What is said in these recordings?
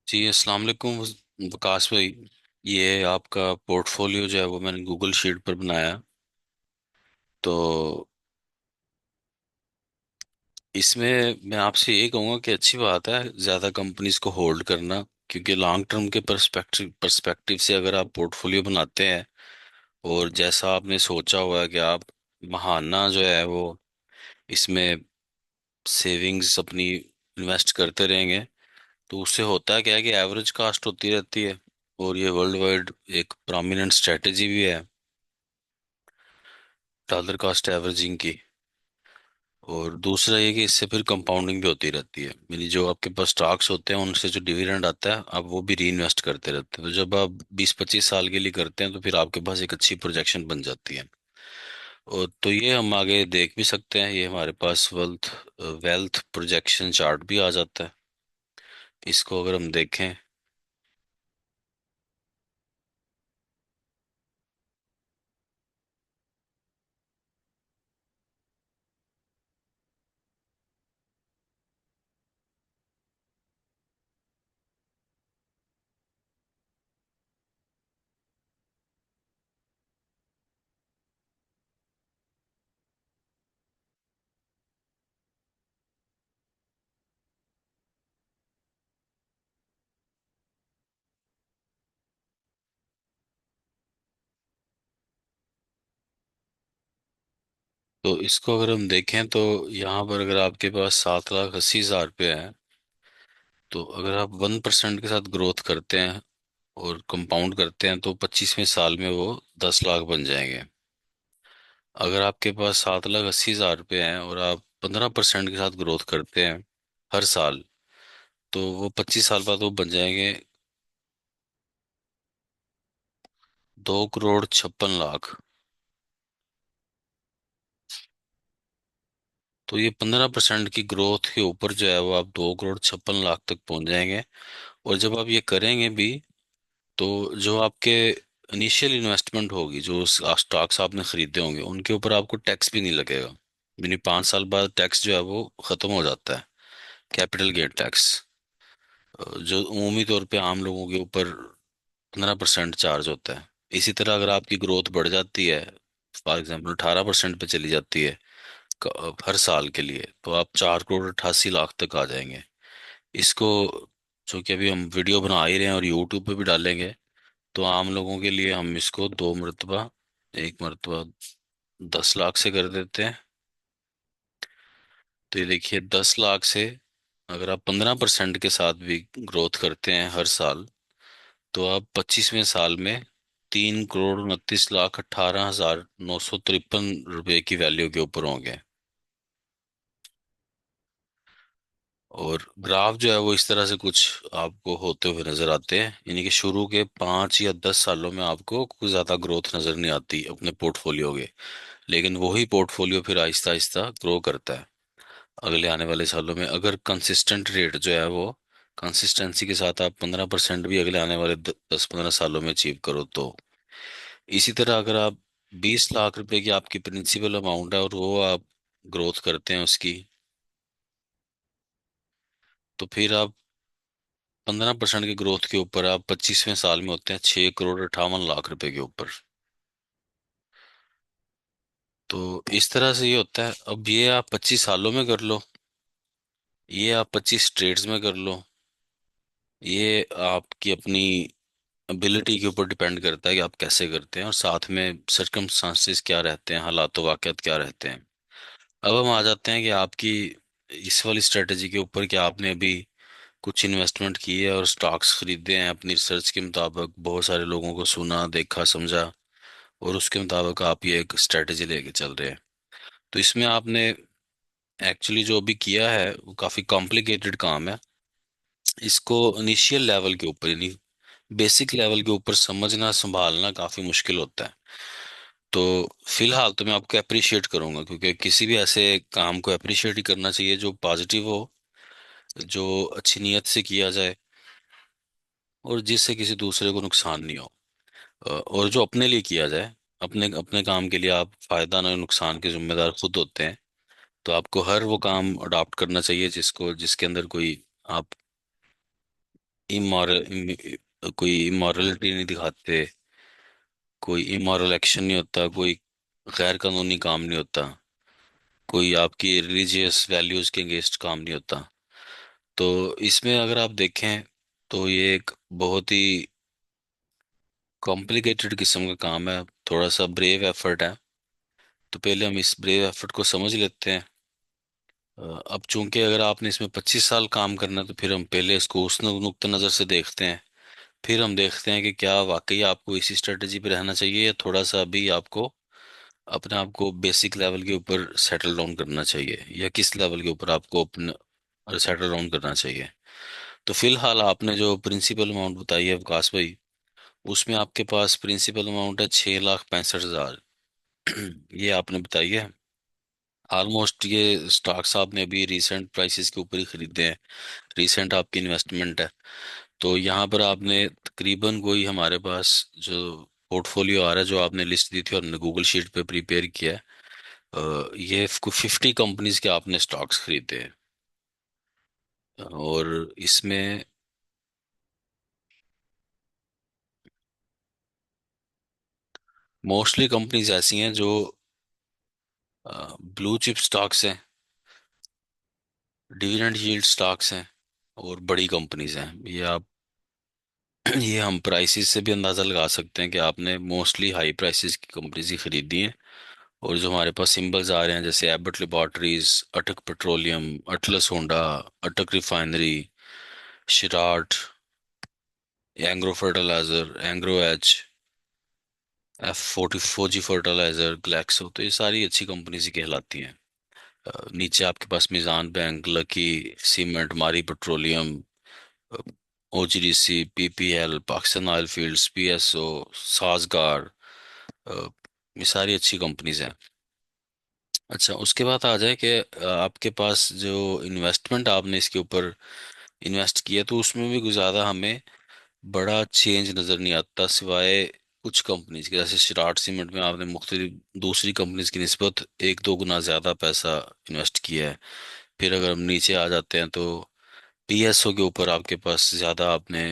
जी अस्सलाम वालेकुम विकास भाई। ये आपका पोर्टफोलियो जो है वो मैंने गूगल शीट पर बनाया। तो इसमें मैं आपसे ये कहूँगा कि अच्छी बात है ज़्यादा कंपनीज को होल्ड करना, क्योंकि लॉन्ग टर्म के पर्सपेक्टिव से अगर आप पोर्टफोलियो बनाते हैं और जैसा आपने सोचा हुआ है कि आप महाना जो है वो इसमें सेविंग्स अपनी इन्वेस्ट करते रहेंगे, तो उससे होता है क्या है कि एवरेज कास्ट होती रहती है। और ये वर्ल्ड वाइड एक प्रोमिनेंट स्ट्रेटेजी भी है डॉलर कास्ट एवरेजिंग की। और दूसरा ये कि इससे फिर कंपाउंडिंग भी होती रहती है, यानी जो आपके पास स्टॉक्स होते हैं उनसे जो डिविडेंड आता है आप वो भी री इन्वेस्ट करते रहते हैं। तो जब आप 20-25 साल के लिए करते हैं तो फिर आपके पास एक अच्छी प्रोजेक्शन बन जाती है। और तो ये हम आगे देख भी सकते हैं, ये हमारे पास वेल्थ वेल्थ प्रोजेक्शन चार्ट भी आ जाता है। इसको अगर हम देखें तो इसको अगर हम देखें तो यहाँ पर अगर आपके पास 7,80,000 रुपये हैं, तो अगर आप 1% के साथ ग्रोथ करते हैं और कंपाउंड करते हैं तो 25वें साल में वो 10 लाख बन जाएंगे। अगर आपके पास 7,80,000 रुपये हैं और आप 15% के साथ ग्रोथ करते हैं हर साल, तो वो 25 साल बाद वो बन जाएंगे 2,56,00,000। तो ये 15% की ग्रोथ के ऊपर जो है वो आप 2,56,00,000 तक पहुंच जाएंगे। और जब आप ये करेंगे भी, तो जो आपके इनिशियल इन्वेस्टमेंट होगी, जो स्टॉक्स आपने खरीदे होंगे उनके ऊपर आपको टैक्स भी नहीं लगेगा। यानी 5 साल बाद टैक्स जो है वो खत्म हो जाता है, कैपिटल गेन टैक्स, जो उमूमी तौर पे आम लोगों के ऊपर 15% चार्ज होता है। इसी तरह अगर आपकी ग्रोथ बढ़ जाती है, फॉर एग्जाम्पल 18% पे चली जाती है हर साल के लिए, तो आप 4,88,00,000 तक आ जाएंगे। इसको जो कि अभी हम वीडियो बना ही रहे हैं और यूट्यूब पे भी डालेंगे, तो आम लोगों के लिए हम इसको दो मरतबा, एक मरतबा 10 लाख से कर देते हैं। तो ये देखिए 10 लाख से अगर आप 15% के साथ भी ग्रोथ करते हैं हर साल, तो आप 25वें साल में 3,29,18,953 की वैल्यू के ऊपर होंगे। और ग्राफ जो है वो इस तरह से कुछ आपको होते हुए नजर आते हैं, यानी कि शुरू के 5 या 10 सालों में आपको कुछ ज्यादा ग्रोथ नजर नहीं आती अपने पोर्टफोलियो के, लेकिन वही पोर्टफोलियो फिर आहिस्ता आहिस्ता ग्रो करता है अगले आने वाले सालों में, अगर कंसिस्टेंट रेट जो है वो कंसिस्टेंसी के साथ आप 15% भी अगले आने वाले 10-15 सालों में अचीव करो तो। इसी तरह अगर आप 20 लाख रुपए की आपकी प्रिंसिपल अमाउंट है और वो आप ग्रोथ करते हैं उसकी, तो फिर आप 15% की ग्रोथ के ऊपर आप 25वें साल में होते हैं 6,58,00,000 रुपए के ऊपर। तो इस तरह से ये होता है। अब ये आप 25 सालों में कर लो, ये आप 25 ट्रेड्स में कर लो, ये आपकी अपनी एबिलिटी के ऊपर डिपेंड करता है कि आप कैसे करते हैं और साथ में सर्कमस्टांसेस क्या रहते हैं, हालात वाक़यात क्या रहते हैं। अब हम आ जाते हैं कि आपकी इस वाली स्ट्रेटेजी के ऊपर कि आपने अभी कुछ इन्वेस्टमेंट की है और स्टॉक्स खरीदे हैं अपनी रिसर्च के मुताबिक, बहुत सारे लोगों को सुना देखा समझा और उसके मुताबिक आप ये एक स्ट्रेटेजी लेके चल रहे हैं। तो इसमें आपने एक्चुअली जो अभी किया है वो काफ़ी कॉम्प्लिकेटेड काम है। इसको इनिशियल लेवल के ऊपर, यानी बेसिक लेवल के ऊपर समझना संभालना काफ़ी मुश्किल होता है। तो फिलहाल तो मैं आपको अप्रिशिएट करूंगा, क्योंकि किसी भी ऐसे काम को अप्रिशिएट ही करना चाहिए जो पॉजिटिव हो, जो अच्छी नीयत से किया जाए और जिससे किसी दूसरे को नुकसान नहीं हो, और जो अपने लिए किया जाए। अपने अपने काम के लिए आप फायदा ना नुकसान के जिम्मेदार खुद होते हैं। तो आपको हर वो काम अडॉप्ट करना चाहिए जिसको जिसके अंदर कोई आप इमोरल, कोई इमोरलिटी नहीं दिखाते, कोई इमोरल एक्शन नहीं होता, कोई गैर कानूनी काम नहीं होता, कोई आपकी रिलीजियस वैल्यूज के अगेंस्ट काम नहीं होता। तो इसमें अगर आप देखें तो ये एक बहुत ही कॉम्प्लिकेटेड किस्म का काम है, थोड़ा सा ब्रेव एफर्ट है। तो पहले हम इस ब्रेव एफर्ट को समझ लेते हैं। अब चूंकि अगर आपने इसमें 25 साल काम करना है, तो फिर हम पहले इसको उस नुक्ता नज़र से देखते हैं। फिर हम देखते हैं कि क्या वाकई आपको इसी स्ट्रेटजी पे रहना चाहिए, या थोड़ा सा अभी आपको अपने आप को बेसिक लेवल के ऊपर सेटल डाउन करना चाहिए, या किस लेवल के ऊपर आपको अपने सेटल डाउन करना चाहिए। तो फिलहाल आपने जो प्रिंसिपल अमाउंट बताई है विकास भाई, उसमें आपके पास प्रिंसिपल अमाउंट है 6,65,000। ये आपने बताई है। ऑलमोस्ट ये स्टॉक्स आपने अभी रिसेंट प्राइसेस के ऊपर ही खरीदे हैं, रिसेंट आपकी इन्वेस्टमेंट है। तो यहाँ पर आपने तकरीबन कोई हमारे पास जो पोर्टफोलियो आ रहा है, जो आपने लिस्ट दी थी और हमने गूगल शीट पे प्रिपेयर किया है, ये 50 कंपनीज के आपने स्टॉक्स खरीदे हैं। और इसमें मोस्टली कंपनीज ऐसी हैं जो ब्लू चिप स्टॉक्स हैं, डिविडेंड यील्ड स्टॉक्स हैं, और बड़ी कंपनीज हैं। ये आप ये हम प्राइसेस से भी अंदाज़ा लगा सकते हैं कि आपने मोस्टली हाई प्राइसेस की कंपनीज ही खरीदी हैं। और जो हमारे पास सिंबल्स आ रहे हैं, जैसे Abbott laboratories, Attock petroleum, Atlas Honda, Attock refinery, शिराट, Engro fertilizer, Engro H, F40, Fauji fertilizer, Glaxo, तो ये सारी अच्छी कंपनीज ही कहलाती हैं। नीचे आपके पास Meezan bank, Lucky cement, Mari petroleum, OGDC, PPL, Pakistan oil fields, PSO, Sazgar, ये सारी अच्छी कंपनीज हैं। अच्छा, उसके बाद आ जाए कि आपके पास जो इन्वेस्टमेंट आपने इसके ऊपर इन्वेस्ट किया, तो उसमें भी कुछ ज़्यादा हमें बड़ा चेंज नज़र नहीं आता, सिवाय कुछ कंपनीज के। जैसे शिराट सीमेंट में आपने मुख्तलिफ दूसरी कंपनीज की निस्बत 1-2 गुना ज़्यादा पैसा इन्वेस्ट किया है। फिर अगर हम नीचे आ जाते हैं तो पीएसओ के ऊपर आपके पास ज़्यादा आपने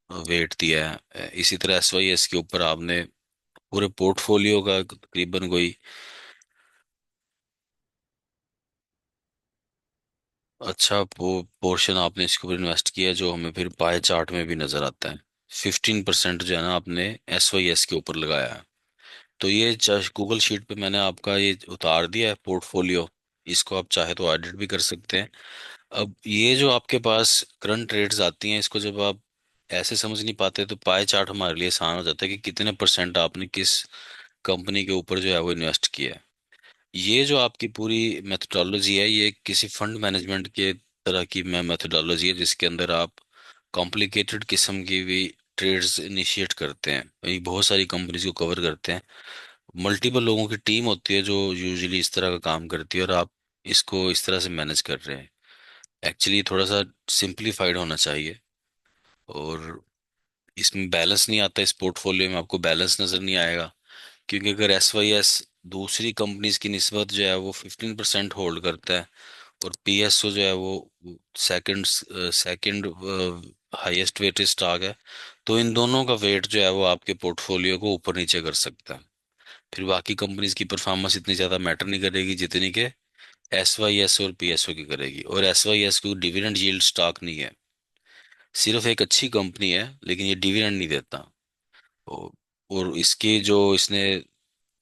वेट दिया है। इसी तरह एसवाईएस के ऊपर आपने पूरे पोर्टफोलियो का तकरीबन कोई अच्छा पोर्शन आपने इसके ऊपर इन्वेस्ट किया, जो हमें फिर पाए चार्ट में भी नजर आता है। 15% जो है ना, आपने एसवाईएस के ऊपर लगाया है। तो ये गूगल शीट पे मैंने आपका ये उतार दिया है पोर्टफोलियो। इसको आप चाहे तो ऑडिट भी कर सकते हैं। अब ये जो आपके पास करंट रेट्स आती हैं, इसको जब आप ऐसे समझ नहीं पाते, तो पाए चार्ट हमारे लिए आसान हो जाता है कि कितने परसेंट आपने किस कंपनी के ऊपर जो है वो इन्वेस्ट किया है। ये जो आपकी पूरी मेथोडोलॉजी है, ये किसी फंड मैनेजमेंट के तरह की मेथोडोलॉजी है, जिसके अंदर आप कॉम्प्लिकेटेड किस्म की भी ट्रेड्स इनिशिएट करते हैं। ये बहुत सारी कंपनीज को कवर करते हैं। मल्टीपल लोगों की टीम होती है जो यूजुअली इस तरह का काम करती है, और आप इसको इस तरह से मैनेज कर रहे हैं। एक्चुअली थोड़ा सा सिंप्लीफाइड होना चाहिए। और इसमें बैलेंस नहीं आता, इस पोर्टफोलियो में आपको बैलेंस नजर नहीं आएगा। क्योंकि अगर एसवाईएस दूसरी कंपनीज की निस्बत जो है वो 15% होल्ड करता है, और पीएसओ जो है वो second second highest weighted stock है, तो इन दोनों का वेट जो है वो आपके पोर्टफोलियो को ऊपर नीचे कर सकता है। फिर बाकी कंपनीज की परफॉर्मेंस इतनी ज़्यादा मैटर नहीं करेगी जितनी कि एसवाईएस और पीएसओ की करेगी। और एसवाईएस को डिविडेंड यील्ड स्टॉक नहीं है, सिर्फ एक अच्छी कंपनी है, लेकिन ये डिविडेंड नहीं देता। और और इसके जो इसने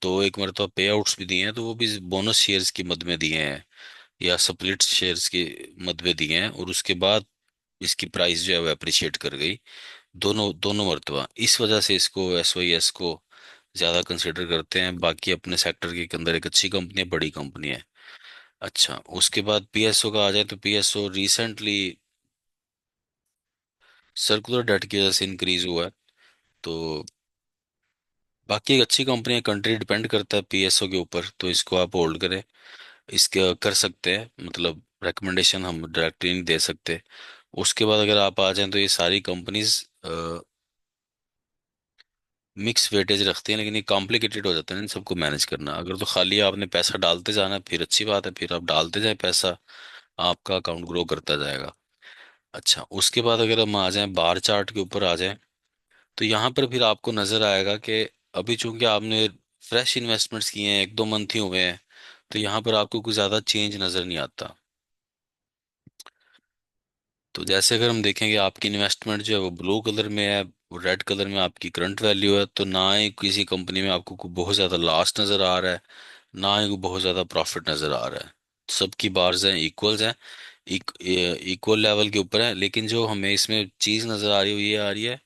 तो एक मरतबा पे आउट्स भी दिए हैं, तो वो भी बोनस शेयर्स की मद में दिए हैं, या स्प्लिट शेयर्स के मद में दिए हैं, और उसके बाद इसकी प्राइस जो है वो अप्रिशिएट कर गई, दोनों दोनों मरतबा। इस वजह से इसको एसवाईएस को ज़्यादा कंसिडर करते हैं। बाकी अपने सेक्टर के अंदर एक अच्छी कंपनी है, बड़ी कंपनी है। अच्छा, उसके बाद पीएसओ का आ जाए, तो पीएसओ रिसेंटली सर्कुलर डेट की वजह से इंक्रीज हुआ है। तो बाकी एक अच्छी कंपनी है, कंट्री डिपेंड करता है पीएसओ के ऊपर, तो इसको आप होल्ड करें। इसके कर सकते हैं, मतलब रिकमेंडेशन हम डायरेक्टली नहीं दे सकते। उसके बाद अगर आप आ जाएं, तो ये सारी कंपनीज मिक्स वेटेज रखती हैं, लेकिन ये कॉम्प्लिकेटेड हो जाता है ना इन सबको मैनेज करना। अगर तो खाली आपने पैसा डालते जाना है, फिर अच्छी बात है, फिर आप डालते जाए पैसा, आपका अकाउंट ग्रो करता जाएगा। अच्छा, उसके बाद अगर हम आ जाएं बार चार्ट के ऊपर आ जाएं, तो यहाँ पर फिर आपको नजर आएगा कि अभी चूंकि आपने फ्रेश इन्वेस्टमेंट्स किए हैं, एक दो मंथ ही हुए हैं, तो यहाँ पर आपको कुछ ज़्यादा चेंज नज़र नहीं आता। तो जैसे अगर हम देखेंगे आपकी इन्वेस्टमेंट जो है वो ब्लू कलर में है, रेड कलर में आपकी करंट वैल्यू है, तो ना ही किसी कंपनी में आपको कोई बहुत ज़्यादा लॉस नज़र आ रहा है, ना ही कोई बहुत ज़्यादा प्रॉफिट नज़र आ रहा है। सबकी बार्स हैं, इक्वल्स हैं, इक्वल लेवल के ऊपर है। लेकिन जो हमें इसमें चीज़ नज़र आ रही है वो ये आ रही है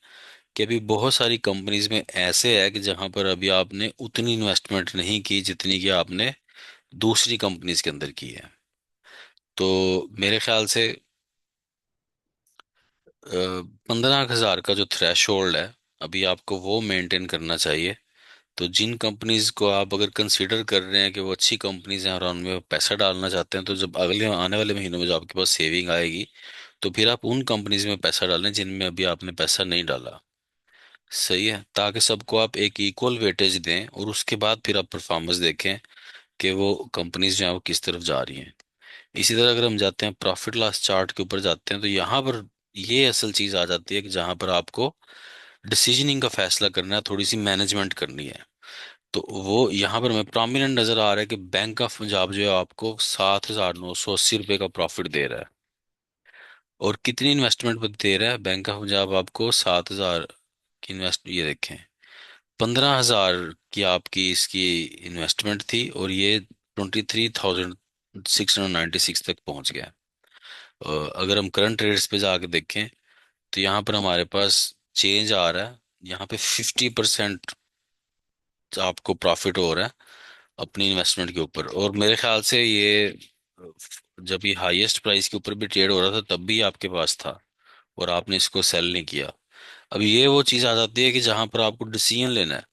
कि अभी बहुत सारी कंपनीज में ऐसे है कि जहां पर अभी आपने उतनी इन्वेस्टमेंट नहीं की जितनी कि आपने दूसरी कंपनीज के अंदर की है। तो मेरे ख्याल से 15,000 का जो थ्रेश होल्ड है, अभी आपको वो मेंटेन करना चाहिए। तो जिन कंपनीज को आप अगर कंसीडर कर रहे हैं कि वो अच्छी कंपनीज हैं और उनमें पैसा डालना चाहते हैं, तो जब अगले आने वाले महीनों में जो आपके पास सेविंग आएगी, तो फिर आप उन कंपनीज में पैसा डालें जिनमें अभी आपने पैसा नहीं डाला। सही है, ताकि सबको आप एक इक्वल वेटेज दें और उसके बाद फिर आप परफॉर्मेंस देखें कि वो कंपनीज जो है वो किस तरफ जा रही हैं। इसी तरह अगर हम जाते हैं प्रॉफिट लॉस चार्ट के ऊपर जाते हैं, तो यहाँ पर ये असल चीज आ जाती है कि जहाँ पर आपको डिसीजनिंग का फैसला करना है, थोड़ी सी मैनेजमेंट करनी है। तो वो यहाँ पर हमें प्रोमिनेंट नजर आ रहा है कि बैंक ऑफ पंजाब जो है आपको 7,980 रुपये का प्रॉफिट दे रहा है। और कितनी इन्वेस्टमेंट दे रहा है बैंक ऑफ पंजाब आपको? 7,000 की इन्वेस्ट, ये देखें, 15,000 की आपकी इसकी इन्वेस्टमेंट थी और ये 23,696 तक पहुंच गया। अगर हम करंट रेट्स पे जाके देखें, तो यहाँ पर हमारे पास चेंज आ रहा है, यहाँ पे 50% आपको प्रॉफिट हो रहा है अपनी इन्वेस्टमेंट के ऊपर। और मेरे ख्याल से ये जब ये हाईएस्ट प्राइस के ऊपर भी ट्रेड हो रहा था तब भी आपके पास था और आपने इसको सेल नहीं किया। अब ये वो चीज़ आ जाती है कि जहां पर आपको डिसीजन लेना है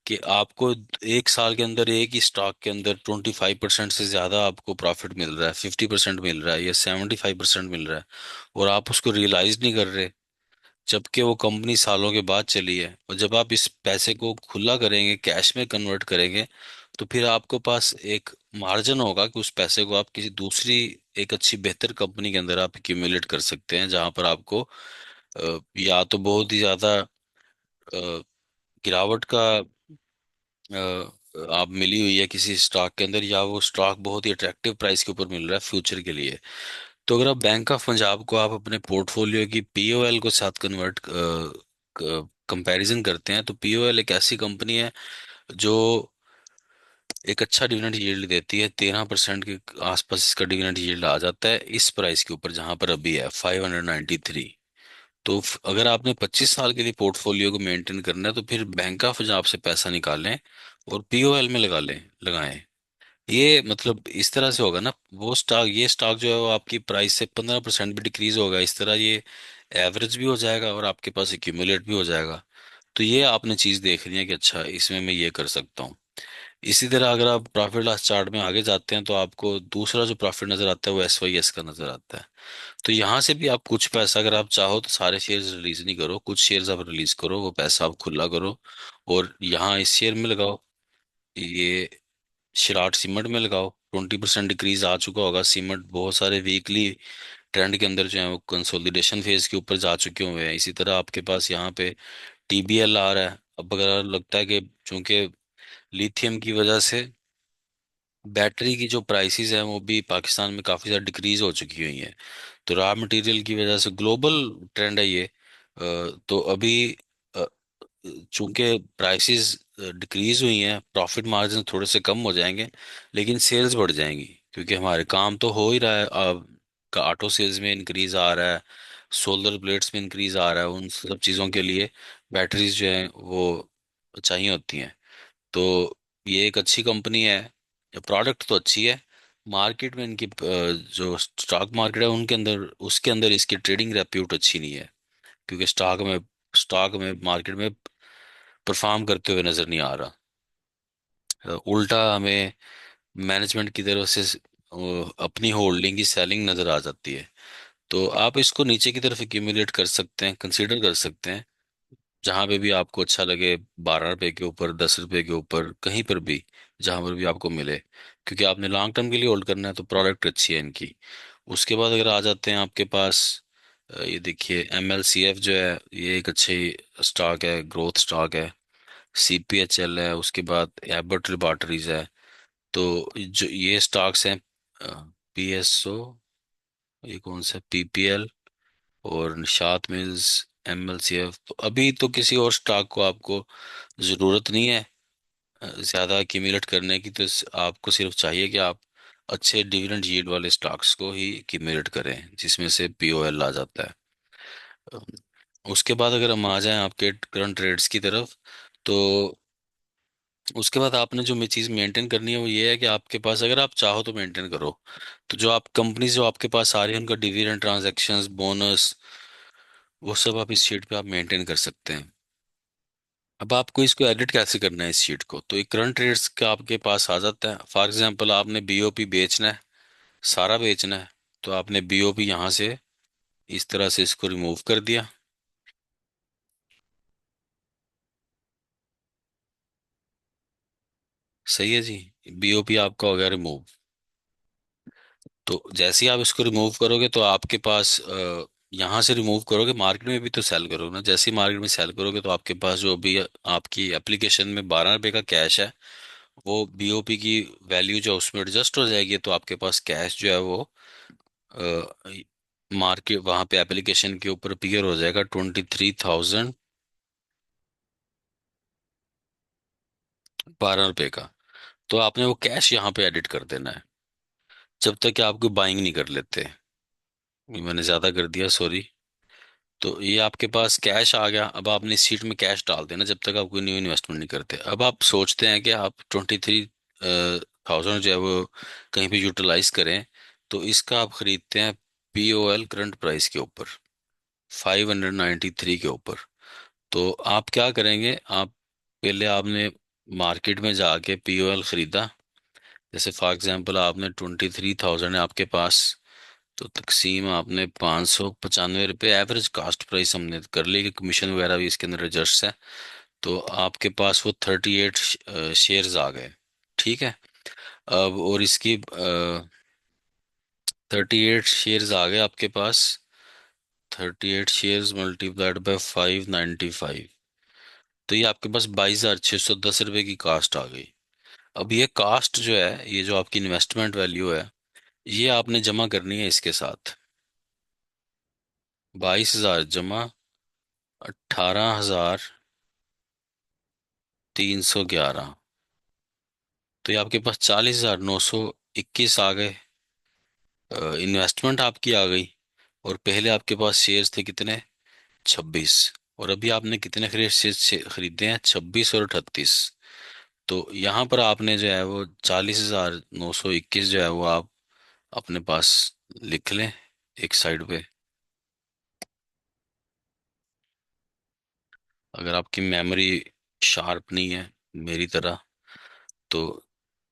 कि आपको एक साल के अंदर एक ही स्टॉक के अंदर 25% से ज्यादा आपको प्रॉफिट मिल रहा है, 50% मिल रहा है या 75% मिल रहा है, और आप उसको रियलाइज नहीं कर रहे, जबकि वो कंपनी सालों के बाद चली है। और जब आप इस पैसे को खुला करेंगे, कैश में कन्वर्ट करेंगे, तो फिर आपके पास एक मार्जिन होगा कि उस पैसे को आप किसी दूसरी एक अच्छी बेहतर कंपनी के अंदर आप एक्यूमुलेट कर सकते हैं, जहां पर आपको या तो बहुत ही ज्यादा गिरावट का आप मिली हुई है किसी स्टॉक के अंदर, या वो स्टॉक बहुत ही अट्रैक्टिव प्राइस के ऊपर मिल रहा है फ्यूचर के लिए। तो अगर आप बैंक ऑफ पंजाब को आप अपने पोर्टफोलियो की पीओएल को साथ कन्वर्ट कंपैरिजन करते हैं, तो पीओएल एक ऐसी कंपनी है जो एक अच्छा डिविडेंड यील्ड देती है, 13% के आसपास इसका डिविडेंड यील्ड आ जाता है इस प्राइस के ऊपर जहां पर अभी है 593। तो अगर आपने 25 साल के लिए पोर्टफोलियो को मेंटेन करना है, तो फिर बैंक ऑफ पंजाब से पैसा निकालें और पीओएल में लगा लें, लगाएं। ये मतलब इस तरह से होगा ना, वो स्टॉक, ये स्टॉक जो है वो आपकी प्राइस से 15% भी डिक्रीज होगा, इस तरह ये एवरेज भी हो जाएगा और आपके पास एक्यूमुलेट भी हो जाएगा। तो ये आपने चीज देखनी है कि अच्छा इसमें मैं ये कर सकता हूँ। इसी तरह अगर आप प्रॉफिट लॉस चार्ट में आगे जाते हैं, तो आपको दूसरा जो प्रॉफिट नजर आता है वो एसवाईएस का नजर आता है। तो यहाँ से भी आप कुछ पैसा, अगर आप चाहो तो सारे शेयर्स रिलीज नहीं करो, कुछ शेयर्स आप रिलीज करो, वो पैसा आप खुला करो और यहाँ इस शेयर में लगाओ। ये शिराट सीमेंट में लगाओ, 20% डिक्रीज आ चुका होगा, सीमेंट बहुत सारे वीकली ट्रेंड के अंदर जो है वो कंसोलिडेशन फेज के ऊपर जा चुके हुए हैं। इसी तरह आपके पास यहाँ पे टीबीएल आ रहा है। अब अगर लगता है कि चूंकि लिथियम की वजह से बैटरी की जो प्राइसेस हैं वो भी पाकिस्तान में काफ़ी ज़्यादा डिक्रीज हो चुकी हुई हैं, तो रॉ मटेरियल की वजह से ग्लोबल ट्रेंड है ये। तो अभी अ, चूंकि प्राइसेस डिक्रीज हुई हैं, प्रॉफिट मार्जिन थोड़े से कम हो जाएंगे, लेकिन सेल्स बढ़ जाएंगी, क्योंकि हमारे काम तो हो ही रहा है। का ऑटो सेल्स में इंक्रीज आ रहा है, सोलर प्लेट्स में इंक्रीज आ रहा है, उन सब चीज़ों के लिए बैटरीज जो हैं वो चाहिए होती हैं। तो ये एक अच्छी कंपनी है, प्रोडक्ट तो अच्छी है। मार्केट में इनकी जो स्टॉक मार्केट है उनके अंदर, उसके अंदर इसकी ट्रेडिंग रेप्यूट अच्छी नहीं है, क्योंकि स्टॉक में मार्केट में परफॉर्म करते हुए नजर नहीं आ रहा। उल्टा हमें मैनेजमेंट की तरफ से अपनी होल्डिंग की सेलिंग नजर आ जाती है। तो आप इसको नीचे की तरफ एक्यूमुलेट कर सकते हैं, कंसीडर कर सकते हैं, जहां पे भी आपको अच्छा लगे, 12 रुपए के ऊपर, 10 रुपए के ऊपर, कहीं पर भी, जहां पर भी आपको मिले, क्योंकि आपने लॉन्ग टर्म के लिए होल्ड करना है तो प्रोडक्ट अच्छी है इनकी। उसके बाद अगर आ जाते हैं आपके पास ये देखिए MLCF जो है ये एक अच्छी स्टॉक है, ग्रोथ स्टॉक है। CPHL है, उसके बाद एबट लैबोरेटरीज है। तो जो ये स्टॉक्स हैं, PSO, ये कौन सा, PPL और निशात मिल्स, MLCF, तो अभी तो किसी और स्टॉक को आपको ज़रूरत नहीं है ज़्यादा एक्यूमुलेट करने की। तो आपको सिर्फ चाहिए कि आप अच्छे डिविडेंड यील्ड वाले स्टॉक्स को ही एक्यूमुलेट करें, जिसमें से POL आ जाता है। अम, उसके बाद अगर हम आ जाएं आपके करंट रेट्स की तरफ, तो उसके बाद आपने जो चीज़ मेंटेन करनी है वो ये है कि आपके पास, अगर आप चाहो तो मेंटेन करो, तो जो आप कंपनीज जो आपके पास आ रही है उनका डिविडेंड, ट्रांजैक्शंस, बोनस, वो सब आप इस शीट पे आप मेंटेन कर सकते हैं। अब आपको इसको एडिट कैसे करना है इस शीट को, तो एक करंट रेट्स का आपके पास आ जाता है। फॉर एग्जांपल आपने BOP बेचना है, सारा बेचना है, तो आपने BOP यहाँ से इस तरह से इसको रिमूव कर दिया। सही है जी, BOP आपका हो गया रिमूव। तो जैसे ही आप इसको रिमूव करोगे तो आपके पास यहाँ से रिमूव करोगे, मार्केट में भी तो सेल करोगे ना, जैसे ही मार्केट में सेल करोगे तो आपके पास जो अभी आपकी एप्लीकेशन में 12 रुपए का कैश है, वो BOP की वैल्यू जो उसमें एडजस्ट हो जाएगी, तो आपके पास कैश जो है वो मार्केट वहां पे एप्लीकेशन के ऊपर अपीयर हो जाएगा 23,012 रुपए का। तो आपने वो कैश यहाँ पे एडिट कर देना है, जब तक कि आपको बाइंग नहीं कर लेते। ये मैंने ज्यादा कर दिया, सॉरी। तो ये आपके पास कैश आ गया, अब आपने इस सीट में कैश डाल देना जब तक आप कोई न्यू इन्वेस्टमेंट नहीं करते। अब आप सोचते हैं कि आप 23,000 जो है वो कहीं पे यूटिलाइज करें, तो इसका आप खरीदते हैं POL करंट प्राइस के ऊपर, 593 के ऊपर। तो आप क्या करेंगे, आप पहले आपने मार्केट में जाके POL खरीदा। जैसे फॉर एग्जांपल आपने 23,000 है आपके पास, तो तकसीम आपने 595 रुपये एवरेज कास्ट प्राइस हमने कर ली, कि कमीशन वगैरह भी इसके अंदर एडजस्ट है। तो आपके पास वो 38 शेयर्स आ गए। ठीक है। अब और इसकी 38 शेयर्स आ गए आपके पास। 38 शेयर्स मल्टीप्लाइड बाय 595, तो ये आपके पास 22,610 रुपये की कास्ट आ गई। अब ये कास्ट जो है, ये जो आपकी इन्वेस्टमेंट वैल्यू है, ये आपने जमा करनी है इसके साथ। 22,000 जमा 18,311, तो ये आपके पास 40,921 आ गए। इन्वेस्टमेंट आपकी आ गई, और पहले आपके पास शेयर्स थे कितने, 26, और अभी आपने कितने खरीदे हैं, 26 और 38। तो यहाँ पर आपने जो है वो 40,921 जो है वो आप अपने पास लिख लें एक साइड पे, अगर आपकी मेमोरी शार्प नहीं है मेरी तरह तो।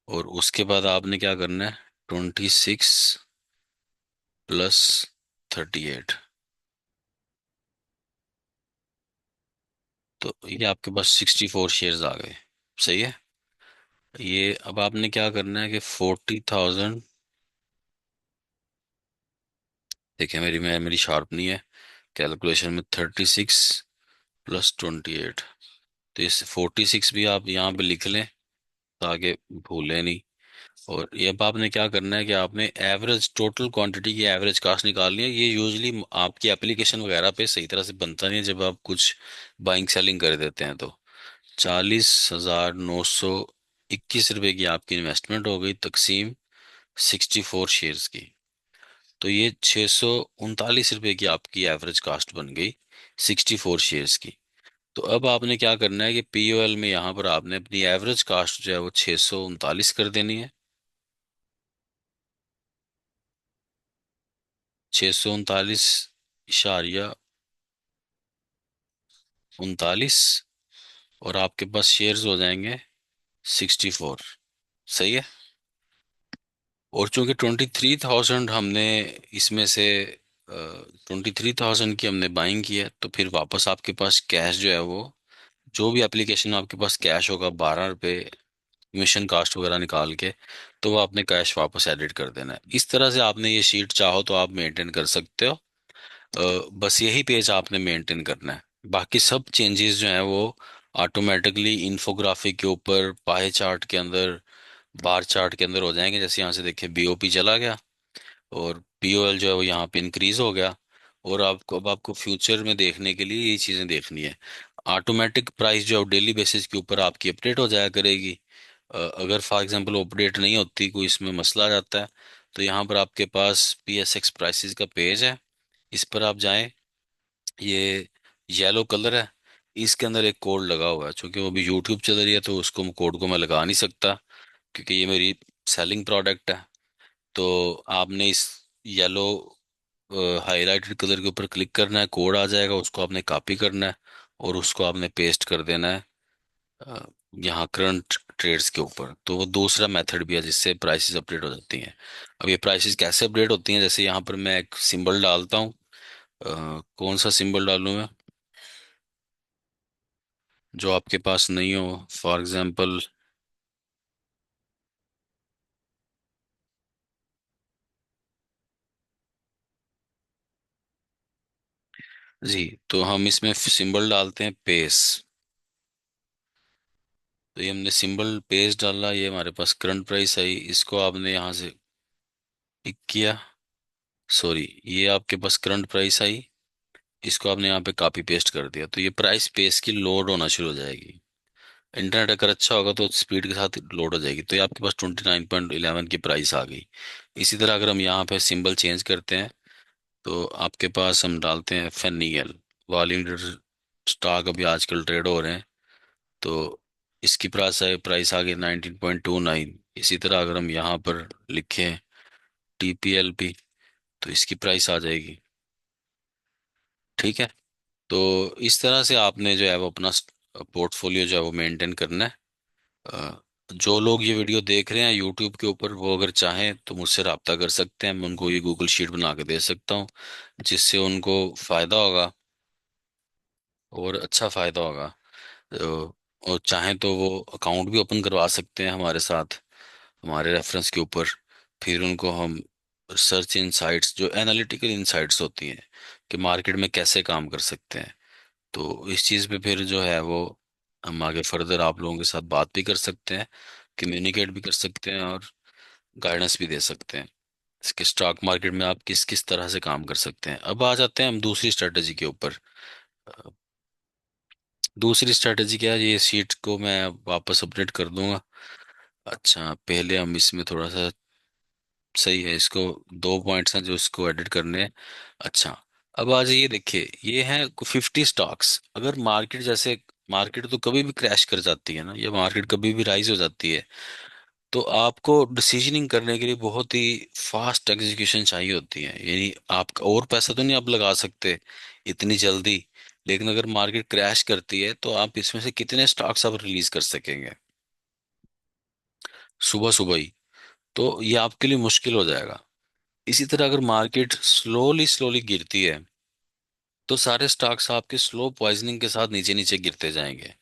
और उसके बाद आपने क्या करना है, 26 + 38, तो ये आपके पास 64 शेयर्स आ गए। सही है। ये अब आपने क्या करना है कि 40,000, देखिए मेरी शार्प नहीं है कैलकुलेशन में, 36 + 28, तो इस 46 भी आप यहाँ पे लिख लें ताकि भूलें नहीं। और ये अब आपने क्या करना है कि आपने एवरेज टोटल क्वांटिटी की एवरेज कास्ट निकालनी है। ये यूजली आपकी एप्लीकेशन वगैरह पे सही तरह से बनता नहीं है, जब आप कुछ बाइंग सेलिंग कर देते हैं तो। 40,921 रुपये की आपकी इन्वेस्टमेंट हो गई तकसीम 64 शेयर्स की, तो ये 639 रुपये की आपकी एवरेज कास्ट बन गई 64 शेयर्स की। तो अब आपने क्या करना है कि POL में यहाँ पर आपने अपनी एवरेज कास्ट जो है वो 639 कर देनी है। 639.39, और आपके पास शेयर्स हो जाएंगे 64। सही है। और चूंकि 23,000 हमने इसमें से 23,000 की हमने बाइंग की है, तो फिर वापस आपके पास कैश जो है वो, जो भी एप्लीकेशन में आपके पास कैश होगा 12 रुपये कमीशन कास्ट वगैरह निकाल के, तो वो आपने कैश वापस एडिट कर देना है। इस तरह से आपने ये शीट चाहो तो आप मेंटेन कर सकते हो। बस यही पेज आपने मेंटेन करना है। बाकी सब चेंजेस जो हैं वो ऑटोमेटिकली इन्फोग्राफिक के ऊपर, पाई चार्ट के अंदर, बार चार्ट के अंदर हो जाएंगे। जैसे यहाँ से देखिए बीओपी चला गया और पीओएल जो है वो यहाँ पे इंक्रीज हो गया। और आपको अब आपको फ्यूचर में देखने के लिए ये चीज़ें देखनी है। ऑटोमेटिक प्राइस जो है डेली बेसिस के ऊपर आपकी अपडेट हो जाया करेगी। अगर फॉर एग्जांपल अपडेट नहीं होती, कोई इसमें मसला आ जाता है, तो यहाँ पर आपके पास पीएसएक्स प्राइसेस का पेज है, इस पर आप जाएं। ये येलो कलर है, इसके अंदर एक कोड लगा हुआ है। चूंकि वो अभी यूट्यूब चल रही है तो उसको कोड को मैं लगा नहीं सकता, क्योंकि ये मेरी सेलिंग प्रोडक्ट है। तो आपने इस येलो हाईलाइटेड कलर के ऊपर क्लिक करना है, कोड आ जाएगा, उसको आपने कॉपी करना है और उसको आपने पेस्ट कर देना है अ, यहाँ करंट ट्रेड्स के ऊपर। तो वो दूसरा मेथड भी है जिससे प्राइसेस अपडेट हो जाती हैं। अब ये प्राइसेस कैसे अपडेट होती हैं, जैसे यहाँ पर मैं एक सिंबल डालता हूँ। कौन सा सिंबल डालूं मैं, जो आपके पास नहीं हो, फॉर एग्जांपल। जी, तो हम इसमें सिंबल डालते हैं पेस। तो ये हमने सिंबल पेज डाला, ये हमारे पास करंट प्राइस आई, इसको आपने यहाँ से पिक किया। सॉरी, ये आपके पास करंट प्राइस आई, इसको आपने यहाँ पे कॉपी पेस्ट कर दिया, तो ये प्राइस पेज की लोड होना शुरू हो जाएगी। इंटरनेट अगर अच्छा होगा तो स्पीड के साथ लोड हो जाएगी। तो ये आपके पास 29.11 की प्राइस आ गई। इसी तरह अगर हम यहाँ पे सिंबल चेंज करते हैं, तो आपके पास हम डालते हैं फेनियल वॉल्यूम स्टॉक, अभी आजकल ट्रेड हो रहे हैं। तो इसकी प्राइस आ गई 19.29। इसी तरह अगर हम यहाँ पर लिखें टीपीएलपी, तो इसकी प्राइस आ जाएगी। ठीक है। तो इस तरह से आपने जो है वो अपना पोर्टफोलियो जो है वो मेंटेन करना है। जो लोग ये वीडियो देख रहे हैं यूट्यूब के ऊपर, वो अगर चाहें तो मुझसे रब्ता कर सकते हैं, मैं उनको ये गूगल शीट बना के दे सकता हूँ, जिससे उनको फायदा होगा और अच्छा फायदा होगा। और चाहें तो वो अकाउंट भी ओपन करवा सकते हैं हमारे साथ, हमारे रेफरेंस के ऊपर। फिर उनको हम सर्च इनसाइट्स, जो एनालिटिकल इनसाइट्स होती हैं कि मार्केट में कैसे काम कर सकते हैं, तो इस चीज़ पे फिर जो है वो हम आगे फर्दर आप लोगों के साथ बात भी कर सकते हैं, कम्युनिकेट भी कर सकते हैं और गाइडेंस भी दे सकते हैं इसके स्टॉक मार्केट में आप किस किस तरह से काम कर सकते हैं। अब आ जाते हैं हम दूसरी स्ट्रेटेजी के ऊपर। अ, दूसरी स्ट्रेटेजी क्या है, ये शीट को मैं वापस अपडेट कर दूंगा। अच्छा, पहले हम इसमें थोड़ा सा, सही है, इसको दो पॉइंट्स हैं जो इसको एडिट करने हैं। अच्छा, अब आ जाइए, देखिए ये है 50 स्टॉक्स। अगर मार्केट जैसे, मार्केट तो कभी भी क्रैश कर जाती है ना, या मार्केट कभी भी राइज हो जाती है, तो आपको डिसीजनिंग करने के लिए बहुत ही फास्ट एग्जीक्यूशन चाहिए होती है। यानी आप और पैसा तो नहीं आप लगा सकते इतनी जल्दी, लेकिन अगर मार्केट क्रैश करती है तो आप इसमें से कितने स्टॉक्स आप रिलीज कर सकेंगे सुबह सुबह ही, तो ये आपके लिए मुश्किल हो जाएगा। इसी तरह अगर मार्केट स्लोली स्लोली गिरती है, तो सारे स्टॉक्स आपके स्लो पॉइजनिंग के साथ नीचे नीचे गिरते जाएंगे।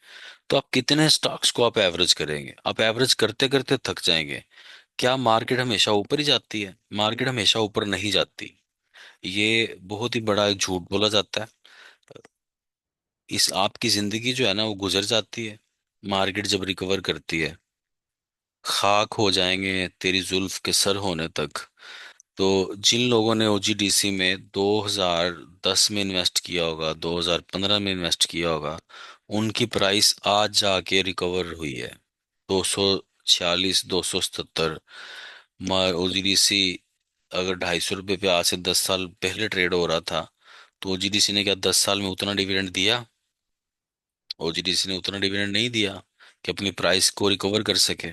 तो आप कितने स्टॉक्स को आप एवरेज करेंगे, आप एवरेज करते करते थक जाएंगे। क्या मार्केट हमेशा ऊपर ही जाती है? मार्केट हमेशा ऊपर नहीं जाती, ये बहुत ही बड़ा एक झूठ बोला जाता है। इस आपकी जिंदगी जो है ना वो गुजर जाती है, मार्केट जब रिकवर करती है। खाक हो जाएंगे तेरी जुल्फ के सर होने तक। तो जिन लोगों ने ओजीडीसी में 2010 में इन्वेस्ट किया होगा, 2015 में इन्वेस्ट किया होगा, उनकी प्राइस आज जाके रिकवर हुई है 246, 277। मार ओजीडीसी अगर 250 रुपये पे आज से 10 साल पहले ट्रेड हो रहा था, तो ओजीडीसी ने क्या 10 साल में उतना डिविडेंड दिया? ओजीडीसी ने उतना डिविडेंड नहीं दिया कि अपनी प्राइस को रिकवर कर सके।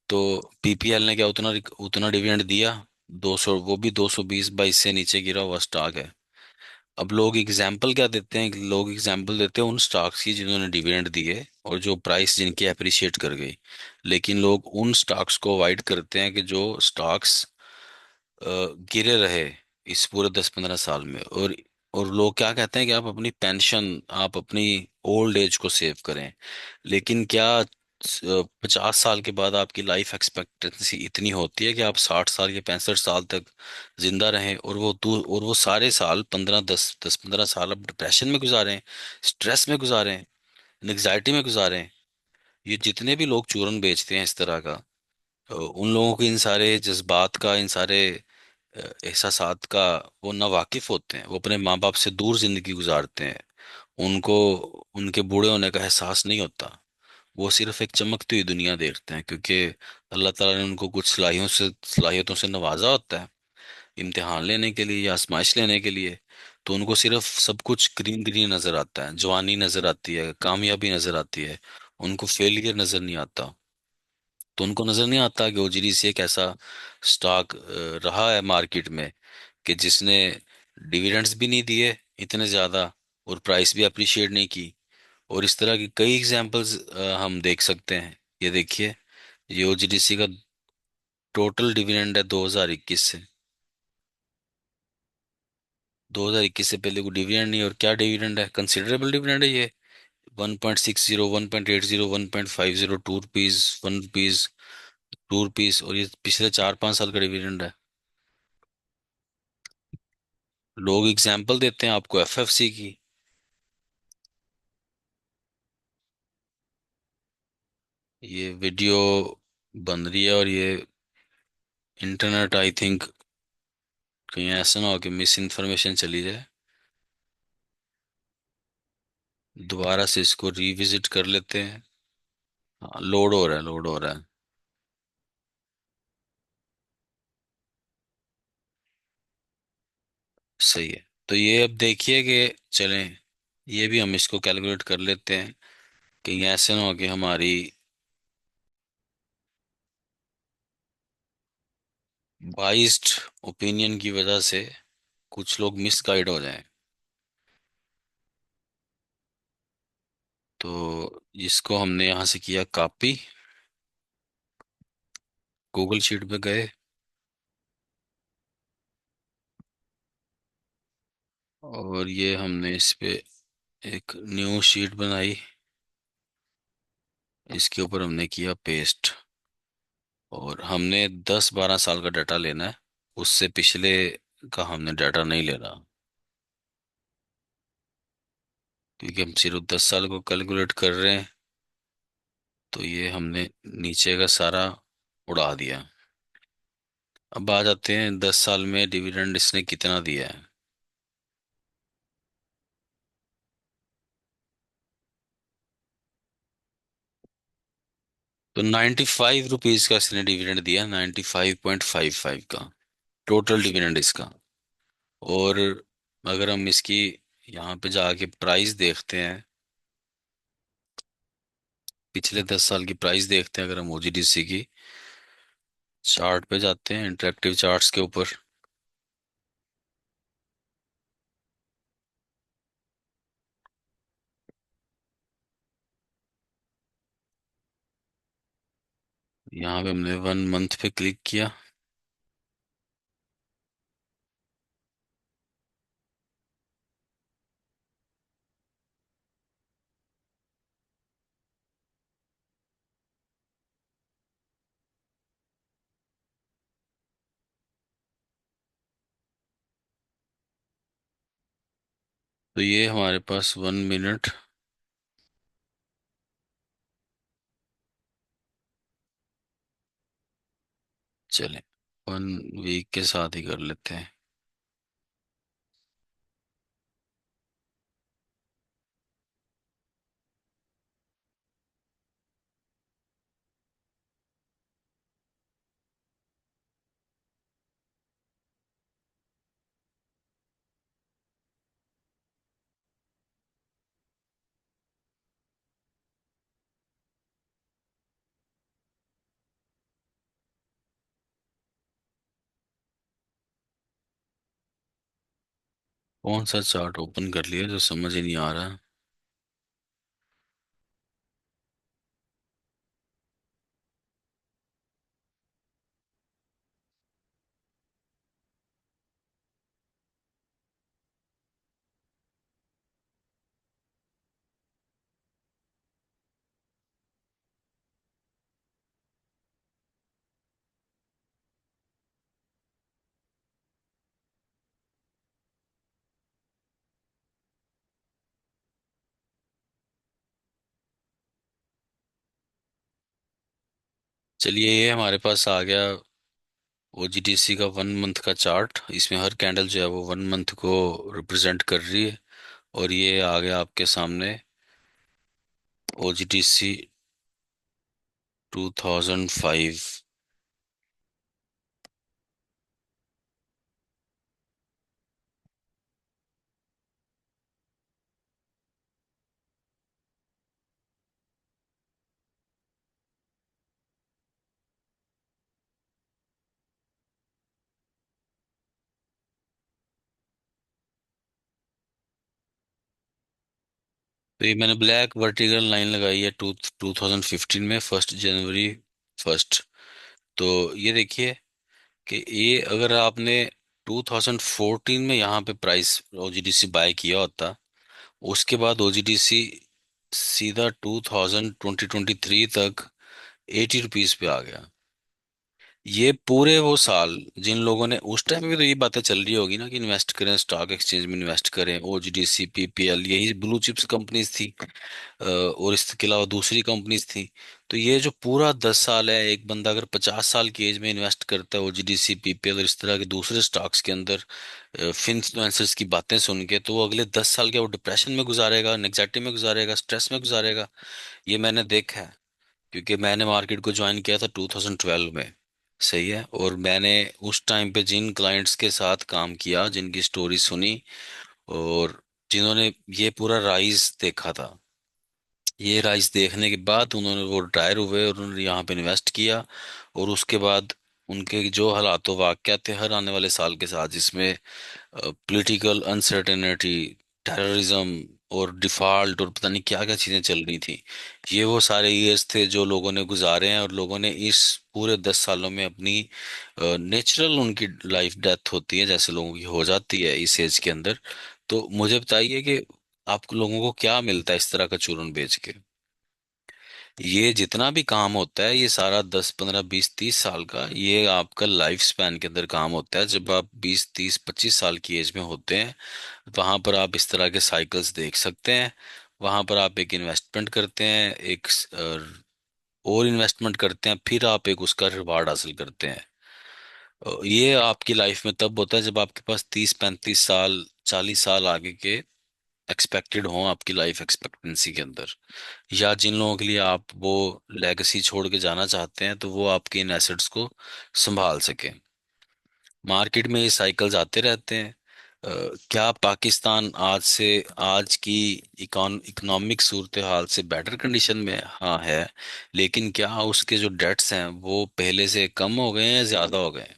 तो पीपीएल ने क्या उतना डिविडेंड दिया? 200, वो भी 220 22 से नीचे गिरा हुआ स्टॉक है। अब लोग एग्जाम्पल क्या देते हैं, लोग एग्जाम्पल देते हैं उन स्टॉक्स की जिन्होंने डिविडेंड दिए और जो प्राइस जिनकी अप्रिशिएट कर गई। लेकिन लोग उन स्टॉक्स को अवॉइड करते हैं कि जो स्टॉक्स गिरे रहे इस पूरे 10 15 साल में। और लोग क्या कहते हैं कि आप अपनी पेंशन, आप अपनी ओल्ड एज को सेव करें। लेकिन क्या 50 साल के बाद आपकी लाइफ एक्सपेक्टेंसी इतनी होती है कि आप 60 साल या 65 साल तक जिंदा रहें, और वो सारे साल 15 आप डिप्रेशन में गुजारें, स्ट्रेस में गुजारें, एंग्जाइटी में गुजारें। ये जितने भी लोग चूरन बेचते हैं इस तरह का, उन लोगों को इन सारे जज्बात का, इन सारे एहसासात का वो ना वाकिफ होते हैं। वो अपने माँ बाप से दूर जिंदगी गुजारते हैं। उनको उनके बूढ़े होने का एहसास नहीं होता। वो सिर्फ एक चमकती हुई दुनिया देखते हैं, क्योंकि अल्लाह ताला ने उनको कुछ सलाहियतों से नवाजा होता है, इम्तिहान लेने के लिए या आजमाइश लेने के लिए। तो उनको सिर्फ सब कुछ ग्रीन ग्रीन नजर आता है, जवानी नजर आती है, कामयाबी नजर आती है। उनको फेलियर नजर नहीं आता। तो उनको नजर नहीं आता कि ओजीडीसी एक ऐसा स्टॉक रहा है मार्केट में कि जिसने डिविडेंड्स भी नहीं दिए इतने ज्यादा, और प्राइस भी अप्रिशिएट नहीं की। और इस तरह की कई एग्जांपल्स हम देख सकते हैं। ये देखिए, ये ओजीडीसी का टोटल डिविडेंड है 2021 से। 2021 से पहले कोई डिविडेंड नहीं, और क्या डिविडेंड है, कंसिडरेबल डिविडेंड है ये। 1.60, 1.80, 1.50, ₹2, ₹1, ₹2, और ये पिछले 4-5 साल का डिविडेंड है। लोग एग्जाम्पल देते हैं आपको एफएफसी की। ये वीडियो बन रही है, और ये इंटरनेट आई थिंक कहीं ऐसा ना हो कि मिस इन्फॉर्मेशन चली जाए। दोबारा से इसको रिविजिट कर लेते हैं। हाँ, लोड हो रहा है, लोड हो रहा है। सही है। तो ये अब देखिए कि चलें, ये भी हम इसको कैलकुलेट कर लेते हैं। कहीं ऐसे ना हो कि हमारी बाइस्ड ओपिनियन की वजह से कुछ लोग मिसगाइड हो जाएं। तो इसको हमने यहाँ से किया कॉपी, गूगल शीट पे गए, और ये हमने इस पे एक न्यू शीट बनाई। इसके ऊपर हमने किया पेस्ट, और हमने 10-12 साल का डाटा लेना है, उससे पिछले का हमने डाटा नहीं लेना, क्योंकि हम सिर्फ 10 साल को कैलकुलेट कर रहे हैं। तो ये हमने नीचे का सारा उड़ा दिया। अब आ जाते हैं 10 साल में डिविडेंड इसने कितना दिया है। तो ₹95 का इसने डिविडेंड दिया, 95.55 का टोटल डिविडेंड इसका। और अगर हम इसकी यहाँ पे जाके प्राइस देखते हैं, पिछले 10 साल की प्राइस देखते हैं, अगर हम ओजीडीसी की चार्ट पे जाते हैं, इंटरेक्टिव चार्ट्स के ऊपर, यहाँ पे हमने 1 मंथ पे क्लिक किया। तो ये हमारे पास 1 मिनट, चले 1 वीक के साथ ही कर लेते हैं। कौन सा चार्ट ओपन कर लिया जो समझ ही नहीं आ रहा है। चलिए, ये हमारे पास आ गया ओजीडीसी का 1 मंथ का चार्ट। इसमें हर कैंडल जो है वो 1 मंथ को रिप्रेजेंट कर रही है। और ये आ गया आपके सामने ओजीडीसी 2005। तो ये मैंने ब्लैक वर्टिकल लाइन लगाई है 2015 में, 1 जनवरी फर्स्ट। तो ये देखिए कि ये अगर आपने 2014 में यहाँ पे प्राइस ओजीडीसी बाय किया होता, उसके बाद ओजीडीसी सीधा 2023 तक 80 रुपीज पे आ गया। ये पूरे वो साल जिन लोगों ने उस टाइम भी तो ये बातें चल रही होगी ना कि इन्वेस्ट करें, स्टॉक एक्सचेंज में इन्वेस्ट करें, ओजीडीसी पीपीएल यही ब्लू चिप्स कंपनीज थी। और इसके अलावा दूसरी कंपनीज थी। तो ये जो पूरा 10 साल है, एक बंदा अगर 50 साल की एज में इन्वेस्ट करता है ओजीडीसी पीपीएल और इस तरह के दूसरे स्टॉक्स के अंदर फिन्फ्लुएंसर्स की बातें सुन के, तो वो अगले 10 साल क्या वो डिप्रेशन में गुजारेगा, एंग्जाइटी में गुजारेगा, स्ट्रेस में गुजारेगा। ये मैंने देखा है, क्योंकि मैंने मार्केट को ज्वाइन किया था 2012 में। सही है। और मैंने उस टाइम पे जिन क्लाइंट्स के साथ काम किया, जिनकी स्टोरी सुनी, और जिन्होंने ये पूरा राइज देखा था, ये राइज देखने के बाद उन्होंने वो रिटायर हुए और उन्होंने यहाँ पे इन्वेस्ट किया। और उसके बाद उनके जो हालात वाकयात थे हर आने वाले साल के साथ, जिसमें पॉलिटिकल अनसर्टेनिटी, टेररिज्म और डिफॉल्ट और पता नहीं क्या क्या चीज़ें चल रही थी, ये वो सारे ईयर्स थे जो लोगों ने गुजारे हैं। और लोगों ने इस पूरे 10 सालों में अपनी नेचुरल उनकी लाइफ डेथ होती है जैसे लोगों की हो जाती है इस एज के अंदर। तो मुझे बताइए कि आप लोगों को क्या मिलता है इस तरह का चूरन बेच के? ये जितना भी काम होता है ये सारा 10 15 20 30 साल का, ये आपका लाइफ स्पैन के अंदर काम होता है। जब आप 20 30 25 साल की एज में होते हैं, वहां पर आप इस तरह के साइकिल्स देख सकते हैं। वहां पर आप एक इन्वेस्टमेंट करते हैं, एक और इन्वेस्टमेंट करते हैं, फिर आप एक उसका रिवार्ड हासिल करते हैं। ये आपकी लाइफ में तब होता है जब आपके पास 30 35 साल 40 साल आगे के एक्सपेक्टेड हों आपकी लाइफ एक्सपेक्टेंसी के अंदर। या जिन लोगों के लिए आप वो लेगेसी छोड़ के जाना चाहते हैं, तो वो आपके इन एसेट्स को संभाल सकें। मार्केट में ये साइकिल्स आते रहते हैं। क्या पाकिस्तान आज से, आज की इकोनॉमिक सूरत हाल से बेटर कंडीशन में? हाँ है। लेकिन क्या उसके जो डेट्स हैं वो पहले से कम हो गए हैं या ज्यादा हो गए हैं?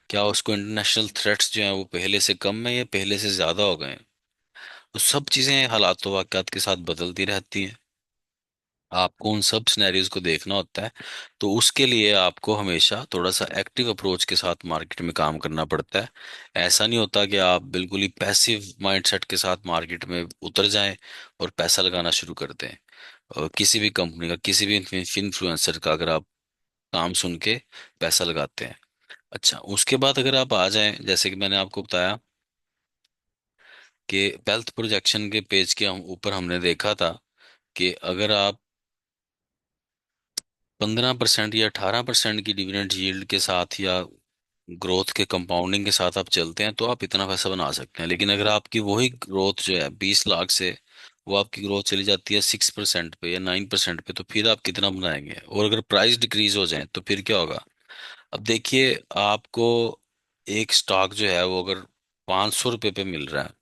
क्या उसको इंटरनेशनल थ्रेट्स जो हैं वो पहले से कम है या पहले से ज्यादा हो गए हैं? तो सब चीजें हालात वाकयात के साथ बदलती रहती हैं। आपको उन सब सिनेरियोज को देखना होता है। तो उसके लिए आपको हमेशा थोड़ा सा एक्टिव अप्रोच के साथ मार्केट में काम करना पड़ता है। ऐसा नहीं होता कि आप बिल्कुल ही पैसिव माइंडसेट के साथ मार्केट में उतर जाएं और पैसा लगाना शुरू कर दें। और किसी भी कंपनी का, किसी भी इन्फ्लुएंसर का अगर आप काम सुन के पैसा लगाते हैं। अच्छा, उसके बाद अगर आप आ जाएं, जैसे कि मैंने आपको बताया कि वेल्थ प्रोजेक्शन के पेज के हम ऊपर हमने देखा था कि अगर आप 15% या 18% की डिविडेंड यील्ड के साथ या ग्रोथ के कंपाउंडिंग के साथ आप चलते हैं, तो आप इतना पैसा बना सकते हैं। लेकिन अगर आपकी वही ग्रोथ जो है 20 लाख से, वो आपकी ग्रोथ चली जाती है 6% पे या 9% पे, तो फिर आप कितना बनाएंगे? और अगर प्राइस डिक्रीज हो जाए तो फिर क्या होगा? अब देखिए, आपको एक स्टॉक जो है वो अगर 500 रुपये पे मिल रहा है,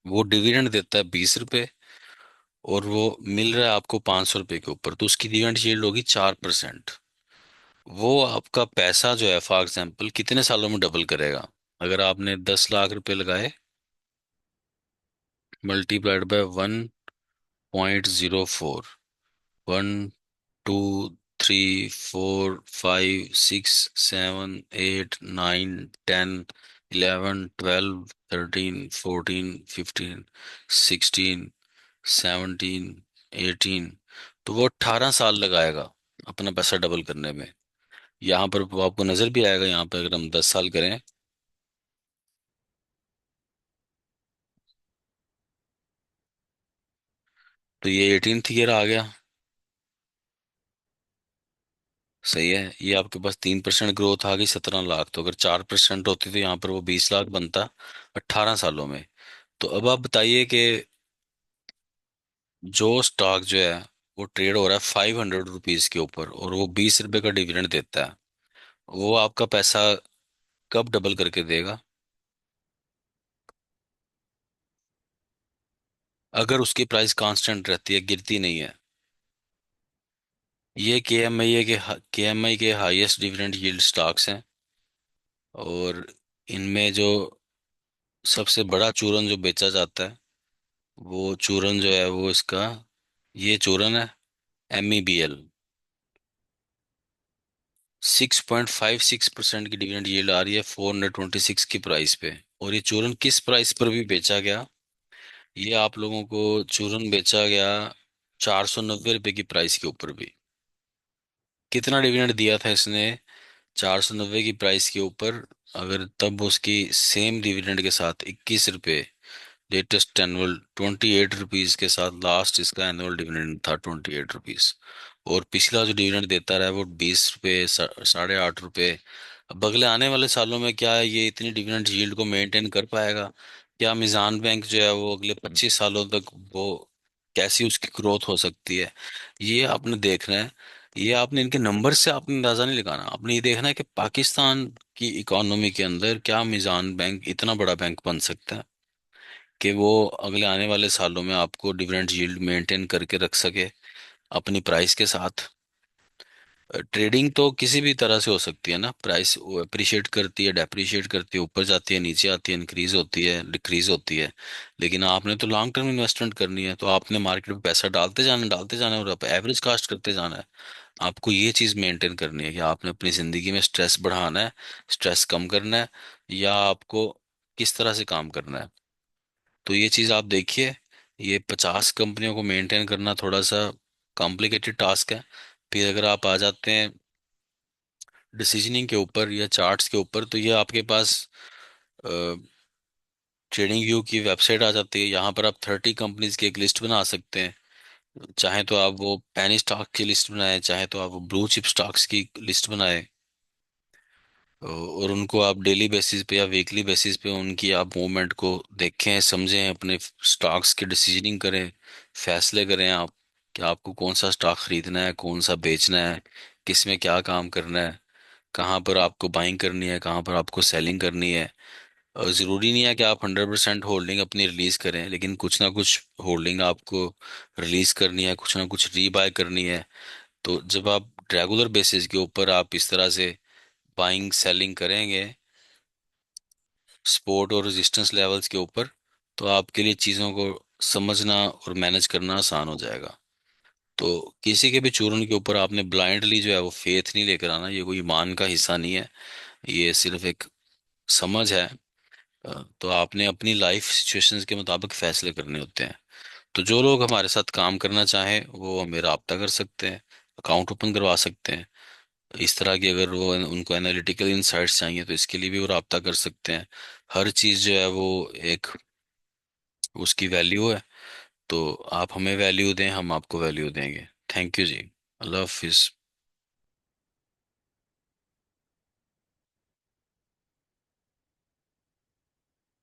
वो डिविडेंड देता है 20 रुपए, और वो मिल रहा है आपको 500 रुपये के ऊपर, तो उसकी डिविडेंड यील्ड होगी 4%। वो आपका पैसा जो है फॉर एग्जाम्पल कितने सालों में डबल करेगा? अगर आपने 10 लाख रुपए लगाए, मल्टीप्लाइड बाय 1.04, 1 2 3 4 5 6 7 8 9 10 11 12 13 14 15 16 17 18, तो वो 18 साल लगाएगा अपना पैसा डबल करने में। यहाँ पर वो आपको नजर भी आएगा, यहाँ पे अगर हम 10 साल करें, तो ये 18th ईयर आ गया। सही है। ये आपके पास 3% ग्रोथ आ गई, 17 लाख। तो अगर 4% होती तो यहाँ पर वो 20 लाख बनता 18 सालों में। तो अब आप बताइए कि जो स्टॉक जो है वो ट्रेड हो रहा है 500 रुपीज के ऊपर, और वो 20 रुपए का डिविडेंड देता है, वो आपका पैसा कब डबल करके देगा? अगर उसकी प्राइस कांस्टेंट रहती है, गिरती नहीं है। ये के एम आई के हाईएस्ट डिविडेंड यील्ड स्टॉक्स हैं। और इनमें जो सबसे बड़ा चूरन जो बेचा जाता है, वो चूरन जो है वो इसका, ये चूरन है एम ई बी एल। 6.56% की डिविडेंड यील्ड आ रही है 426 की प्राइस पे। और ये चूरन किस प्राइस पर भी बेचा गया? ये आप लोगों को चूरन बेचा गया 490 रुपए की प्राइस के ऊपर भी। कितना डिविडेंड दिया था इसने 490 की प्राइस के ऊपर? अगर तब उसकी सेम डिविडेंड के साथ 21 रुपए, लेटेस्ट एनुअल 28 रुपीज के साथ लास्ट इसका एनुअल डिविडेंड था 28 रुपीज। और पिछला जो डिविडेंड देता रहा है वो 20 रुपए, 8.5 रुपए। अब अगले आने वाले सालों में क्या है, ये इतनी डिविडेंड यील्ड को मेंटेन कर पाएगा? क्या मिजान बैंक जो है वो अगले 25 सालों तक वो, कैसी उसकी ग्रोथ हो सकती है? ये आपने देखना है। ये आपने इनके नंबर से आपने अंदाजा नहीं लगाना, आपने ये देखना है कि पाकिस्तान की इकोनॉमी के अंदर क्या मिजान बैंक इतना बड़ा बैंक बन सकता है कि वो अगले आने वाले सालों में आपको डिविडेंड यील्ड मेंटेन करके रख सके अपनी प्राइस के साथ। ट्रेडिंग तो किसी भी तरह से हो सकती है ना, प्राइस अप्रिशिएट करती है, डेप्रिशिएट करती है, ऊपर जाती है, नीचे आती है, इंक्रीज होती है, डिक्रीज होती है। लेकिन आपने तो लॉन्ग टर्म इन्वेस्टमेंट करनी है, तो आपने मार्केट में पैसा डालते जाना है, और आप एवरेज कास्ट करते जाना है। आपको ये चीज़ मेंटेन करनी है कि आपने अपनी ज़िंदगी में स्ट्रेस बढ़ाना है, स्ट्रेस कम करना है, या आपको किस तरह से काम करना है। तो ये चीज़ आप देखिए। ये 50 कंपनियों को मेंटेन करना थोड़ा सा कॉम्प्लिकेटेड टास्क है। फिर अगर आप आ जाते हैं डिसीजनिंग के ऊपर या चार्ट्स के ऊपर, तो ये आपके पास ट्रेडिंग व्यू की वेबसाइट आ जाती है। यहाँ पर आप 30 कंपनीज की एक लिस्ट बना सकते हैं। चाहे तो आप वो पैनी स्टॉक की लिस्ट बनाए, चाहे तो आप वो ब्लू चिप स्टॉक्स की लिस्ट बनाए। और उनको आप डेली बेसिस पे या वीकली बेसिस पे उनकी आप मूवमेंट को देखें, समझें, अपने स्टॉक्स की डिसीजनिंग करें, फैसले करें आप कि आपको कौन सा स्टॉक खरीदना है, कौन सा बेचना है, किस में क्या काम करना है, कहाँ पर आपको बाइंग करनी है, कहाँ पर आपको सेलिंग करनी है। और ज़रूरी नहीं है कि आप 100% होल्डिंग अपनी रिलीज करें, लेकिन कुछ ना कुछ होल्डिंग आपको रिलीज करनी है, कुछ ना कुछ रीबाय करनी है। तो जब आप रेगुलर बेसिस के ऊपर आप इस तरह से बाइंग सेलिंग करेंगे सपोर्ट और रेजिस्टेंस लेवल्स के ऊपर, तो आपके लिए चीज़ों को समझना और मैनेज करना आसान हो जाएगा। तो किसी के भी चूरन के ऊपर आपने ब्लाइंडली जो है वो फेथ नहीं लेकर आना, ये कोई ईमान का हिस्सा नहीं है। ये सिर्फ एक समझ है। तो आपने अपनी लाइफ सिचुएशंस के मुताबिक फैसले करने होते हैं। तो जो लोग हमारे साथ काम करना चाहें वो हमें राब्ता कर सकते हैं, अकाउंट ओपन करवा सकते हैं। इस तरह की अगर वो उनको एनालिटिकल इंसाइट्स चाहिए तो इसके लिए भी वो राब्ता कर सकते हैं। हर चीज़ जो है वो एक उसकी वैल्यू है। तो आप हमें वैल्यू दें, हम आपको वैल्यू देंगे। थैंक यू जी। अल्लाह हाफिज़।